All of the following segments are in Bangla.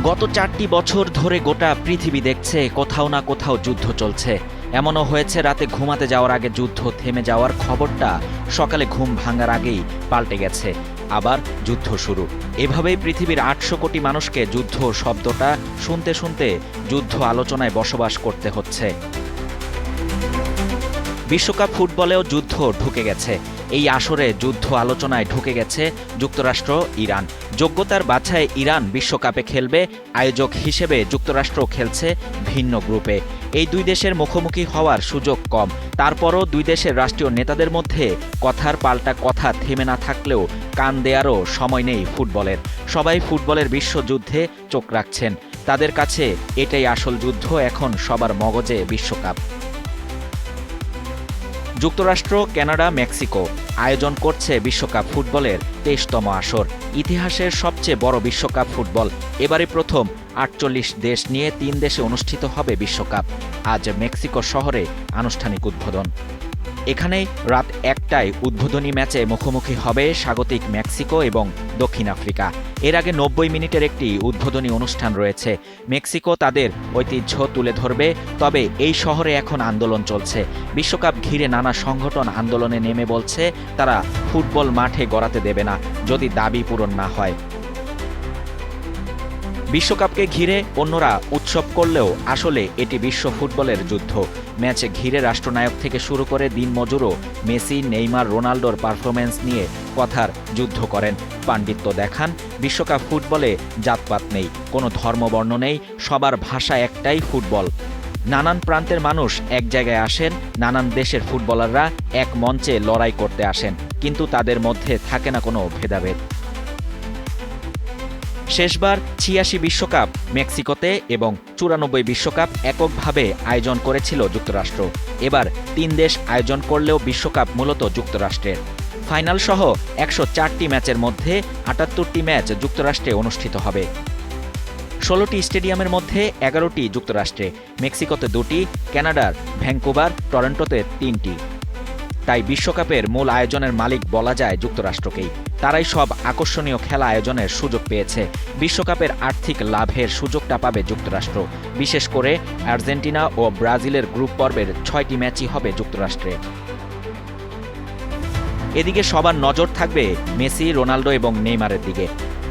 গত ৪টি বছর ধরে গোটা পৃথিবী দেখছে কোথাও না কোথাও যুদ্ধ চলছে। এমনও হয়েছে রাতে ঘুমাতে যাওয়ার আগে যুদ্ধ থেমে যাওয়ার খবরটা সকালে ঘুম ভাঙার আগেই পাল্টে গেছে। আবার যুদ্ধ শুরু। এভাবেই পৃথিবীর ৮০০ কোটি মানুষকে যুদ্ধ শব্দটা শুনতে শুনতে যুদ্ধ আলোচনায় বসবাস করতে হচ্ছে। বিশ্বকাপ ফুটবলেও যুদ্ধ ঢুকে গেছে। এই আসরে যুদ্ধ আলোচনায় ঢুকে গেছে যুক্তরাষ্ট্র, ইরান। যোগ্যতার বাছাই ইরান বিশ্বকাপে খেলবে, আয়োজক হিসেবে যুক্তরাষ্ট্র খেলছে ভিন্ন গ্রুপে। এই দুই দেশের মুখোমুখি হওয়ার সুযোগ কম। তারপরও দুই দেশের রাষ্ট্রীয় নেতাদের মধ্যে কথার পাল্টা কথা থেমে না থাকলেও কান দেয়ারও সময় নেই ফুটবলের। সবাই ফুটবলের বিশ্বযুদ্ধে চোখ রাখছেন। তাদের কাছে এটাই আসল যুদ্ধ, এখন সবার মগজে বিশ্বকাপ। যুক্তরাষ্ট্র, কানাডা, মেক্সিকো আয়োজন করছে বিশ্বকাপ ফুটবলের ২৩তম আসর। ইতিহাসের সবচেয়ে বড় বিশ্বকাপ ফুটবল। এবারে প্রথম ৪৮ দেশ নিয়ে ৩ দেশে অনুষ্ঠিত হবে বিশ্বকাপ। আজ মেক্সিকো শহরে আনুষ্ঠানিক উদ্বোধন। এখানেই রাত ১টায় উদ্বোধনী ম্যাচে মুখোমুখি হবে স্বাগতিক মেক্সিকো এবং দক্ষিণ আফ্রিকা। এর আগে ৯০ মিনিটের একটি উদ্বোধনী অনুষ্ঠান রয়েছে। মেক্সিকো তাদের ঐতিহ্য তুলে ধরবে, তবে এই শহরে এখন আন্দোলন চলছে। বিশ্বকাপ ঘিরে নানা সংগঠন আন্দোলনে নেমে বলছে তারা ফুটবল মাঠে গড়াতে দেবে না যদি দাবি পূরণ না হয়। বিশ্বকাপকে ঘিরে অন্যরা উৎসব করলেও আসলে এটি বিশ্ব ফুটবলের যুদ্ধ। ম্যাচে ঘিরে রাষ্ট্রনায়ক থেকে শুরু করে দিনমজুরও মেসি, নেইমার, রোনাল্ডোর পারফরম্যান্স নিয়ে কথার যুদ্ধ করেন, পাণ্ডিত্য দেখান। বিশ্বকাপ ফুটবলে জাতপাত নেই, কোনো ধর্মবর্ণ নেই, সবার ভাষা একটাই, ফুটবল। নানান প্রান্তের মানুষ এক জায়গায় আসেন, নানান দেশের ফুটবলাররা এক মঞ্চে লড়াই করতে আসেন, কিন্তু তাদের মধ্যে থাকে না কোনো ভেদাভেদ। শেষবার ৮৬ বিশ্বকাপ মেক্সিকোতে এবং ৯৪ বিশ্বকাপ এককভাবে আয়োজন করেছিল যুক্তরাষ্ট্র। এবার ৩ দেশ আয়োজন করলেও বিশ্বকাপ মূলত যুক্তরাষ্ট্রের। ফাইনাল সহ ১০৪টি ম্যাচের মধ্যে ৭৮টি ম্যাচ যুক্তরাষ্ট্রে অনুষ্ঠিত হবে। ১৬টি স্টেডিয়ামের মধ্যে ১১টি যুক্তরাষ্ট্রে, মেক্সিকোতে ২টি, কানাডার ভ্যাঙ্কুভার, টরন্টোতে ৩টি। তাই বিশ্বকাপের মূল আয়োজনের মালিক বলা যায় যুক্তরাষ্ট্রকেই। তারাই সব আকর্ষণীয় খেলা আয়োজনের সুযোগ পেয়েছে। বিশ্বকাপের আর্থিক লাভের সুযোগটা পাবে যুক্তরাষ্ট্র। বিশেষ করে আর্জেন্টিনা ও ব্রাজিলের গ্রুপ পর্বের ৬টি ম্যাচই হবে যুক্তরাষ্ট্রে। এদিকে সবার নজর থাকবে মেসি, রোনাল্ডো এবং নেইমারের দিকে।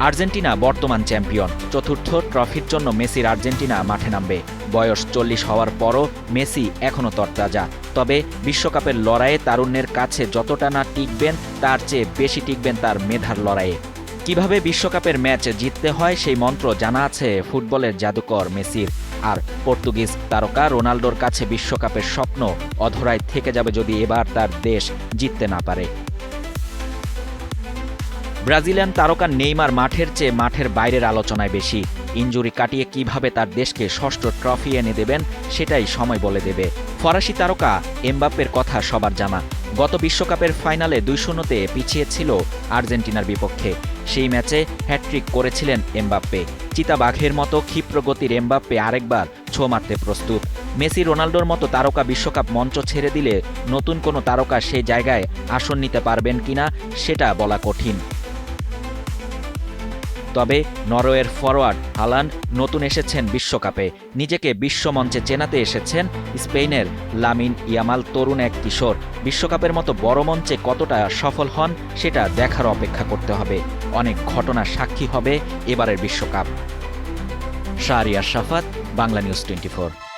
আর্জেন্টিনা বর্তমান চ্যাম্পিয়ন। চতুর্থ ট্রফির জন্য মেসির আর্জেন্টিনা মাঠে নামবে। বয়স ৪০ হওয়ার পরও মেসি এখনও তরতাজা। তবে বিশ্বকাপের লড়াইয়ে তারুণ্যের কাছে যতটা না টিকবেন, তার চেয়ে বেশি টিকবেন তার মেধার লড়াইয়ে। কিভাবে বিশ্বকাপের ম্যাচ জিততে হয় সেই মন্ত্র জানা আছে ফুটবলের জাদুকর মেসির। আর পর্তুগিজ তারকা রোনাল্ডোর কাছে বিশ্বকাপের স্বপ্ন অধরায় থেকে যাবে যদি এবার তার দেশ জিততে না পারে। ব্রাজিলিয়ান তারকা নেইমার মাঠের চেয়ে মাঠের বাইরের আলোচনায় বেশি। ইনজুরি কাটিয়ে কিভাবে তার দেশকে ষষ্ঠ ট্রফি এনে দেবেন সেটাই সময় বলে দেবে। ফরাসি তারকা এমবাপ্পের কথা সবার জানা। গত বিশ্বকাপের ফাইনালে ২-০তে পিছিয়ে ছিল আর্জেন্টিনার বিপক্ষে। সেই ম্যাচে হ্যাটট্রিক করেছিলেন এমবাপ্পে। চিতাবাঘের মতো ক্ষিপ্র গতির এমবাপ্পে আরেকবার ছো মারতে প্রস্তুত। মেসি, রোনাল্ডোর মতো তারকা বিশ্বকাপ মঞ্চ ছেড়ে দিলে নতুন কোনো তারকা সেই জায়গায় আসন নিতে পারবেন কিনা সেটা বলা কঠিন। তবে নরওয়ের ফরোয়ার্ড হালান্ড নতুন এসেছেন বিশ্বকাপে। নিজেকে বিশ্বমঞ্চে চেনাতে এসেছেন স্পেনের লামিন ইয়ামাল, তরুণ এক কিশোর। বিশ্বকাপের মতো বড় মঞ্চে কতটা সফল হন সেটা দেখার অপেক্ষা করতে হবে। অনেক ঘটনার সাক্ষী হবে এবারের বিশ্বকাপ। শাহরিয়ার শাফাত, বাংলা নিউজ 24।